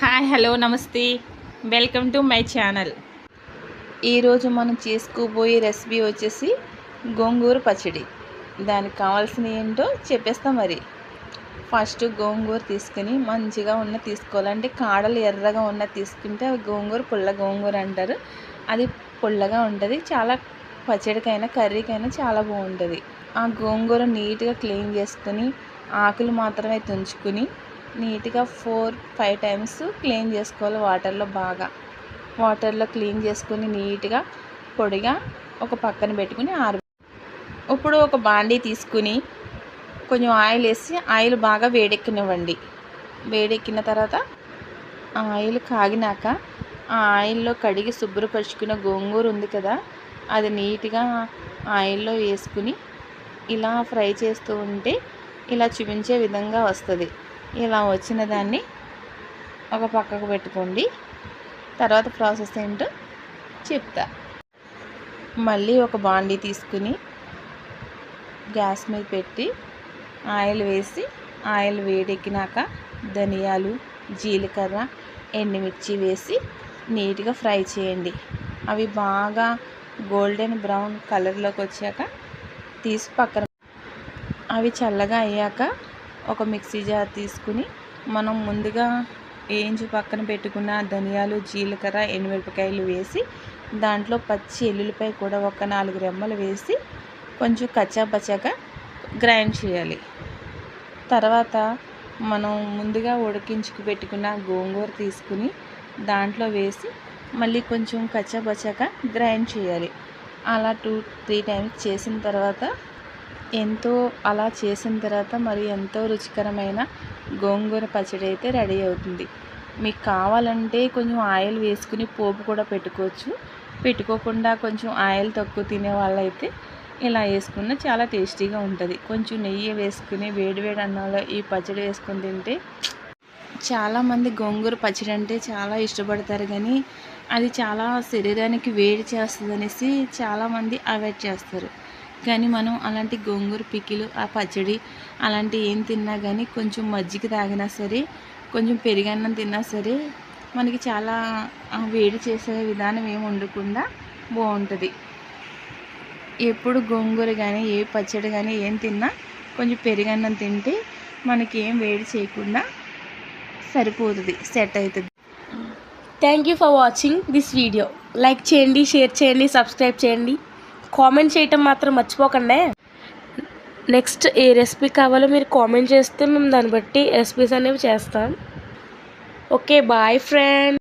Hi hello నమస్తే welcome to my channel. ఈరోజు మనం చేసుకోబోయే రెసిపీ వచ్చేసి గోంగూర పచ్చడి. దానికి కావాల్సినవి ఏంటో చెప్పేస్తాం. మరి ఫస్ట్ గోంగూర తీసుకుని మంచిగా ఉన్న తీసుకోవాలంటే కాడలు ఎర్రగా ఉన్న తీసుకుంటే అవి పుల్ల గోంగూర అంటారు. అది పుల్లగా ఉంటుంది. చాలా పచ్చడికైనా కర్రీకైనా చాలా బాగుంటుంది. ఆ గోంగూర నీట్గా క్లీన్ చేసుకుని ఆకులు మాత్రమే తుంచుకుని నీట్గా 4-5 టైమ్స్ క్లీన్ చేసుకోవాలి. వాటర్లో క్లీన్ చేసుకుని నీట్గా పొడిగా ఒక పక్కన పెట్టుకుని ఇప్పుడు ఒక బాండీ తీసుకుని కొంచెం ఆయిల్ వేసి ఆయిల్ బాగా వేడెక్కనివ్వండి. వేడెక్కిన తర్వాత ఆయిల్ కాగినాక ఆ ఆయిల్లో కడిగి శుభ్రపరుచుకున్న గోంగూర ఉంది కదా, అది నీట్గా ఆయిల్లో వేసుకుని ఇలా ఫ్రై చేస్తూ ఉంటే ఇలా చూపించే విధంగా వస్తుంది. ఇలా వచ్చిన దాన్ని ఒక పక్కకు పెట్టుకోండి. తర్వాత ప్రాసెస్ ఏంటో చెప్తా. మళ్ళీ ఒక బాండీ తీసుకుని గ్యాస్ మీద పెట్టి ఆయిల్ వేసి ఆయిల్ వేడెక్కినాక ధనియాలు, జీలకర్ర, ఎండుమిర్చి వేసి నీట్గా ఫ్రై చేయండి. అవి బాగా గోల్డెన్ బ్రౌన్ కలర్లోకి వచ్చాక తీసి పక్కన అవి చల్లగా అయ్యాక ఒక మిక్సీ జార్ తీసుకుని మనం ముందుగా వేయించి పక్కన పెట్టుకున్న ధనియాలు, జీలకర్ర, ఎండుమిరపకాయలు వేసి దాంట్లో పచ్చి ఎల్లుల్లిపాయ కూడా ఒక 4 రెమ్మలు వేసి కొంచెం కచ్చాపచ్చాగా గ్రైండ్ చేయాలి. తర్వాత మనం ముందుగా ఉడికించుకు పెట్టుకున్న గోంగూర తీసుకుని దాంట్లో వేసి మళ్ళీ కొంచెం కచ్చాపచ్చాగా గ్రైండ్ చేయాలి. అలా 2-3 టైమ్స్ చేసిన తర్వాత అలా చేసిన తర్వాత మరి ఎంతో రుచికరమైన గోంగూర పచ్చడి అయితే రెడీ అవుతుంది. మీకు కావాలంటే కొంచెం ఆయిల్ వేసుకుని పోపు కూడా పెట్టుకోవచ్చు. పెట్టుకోకుండా కొంచెం ఆయిల్ తక్కువ తినే వాళ్ళైతే ఇలా వేసుకున్న చాలా టేస్టీగా ఉంటుంది. కొంచెం నెయ్యి వేసుకుని వేడివేడి అన్నంలో ఈ పచ్చడి వేసుకొని తింటే చాలామంది గోంగూర పచ్చడి అంటే చాలా ఇష్టపడతారు, కానీ అది చాలా శరీరానికి వేడి చేస్తుంది అనేసి చాలామంది అవాయిడ్ చేస్తారు. కానీ మనం అలాంటి గోంగూర పికిలు, ఆ పచ్చడి అలాంటి ఏం తిన్నా కానీ కొంచెం మజ్జిగ తాగినా సరే, కొంచెం పెరుగన్నం తిన్నా సరే మనకి చాలా వేడి చేసే విధానం ఏమి ఉండకుండా బాగుంటుంది. ఎప్పుడు గోంగూర కానీ ఏ పచ్చడి కానీ ఏం తిన్నా కొంచెం పెరుగన్నం తింటే మనకి ఏం వేడి చేయకుండా సరిపోతుంది, సెట్ అవుతుంది. Thank you for watching this video. Like చేయండి, షేర్ చేయండి, సబ్స్క్రైబ్ చేయండి, కామెంట్ చేయటం మాత్రం మర్చిపోకండి. నెక్స్ట్ ఏ రెసిపీ కావాలో మీరు కామెంట్ చేస్తే మేము దాన్ని బట్టి రెసిపీస్ అనేవి చేస్తాం. Okay, boy friend.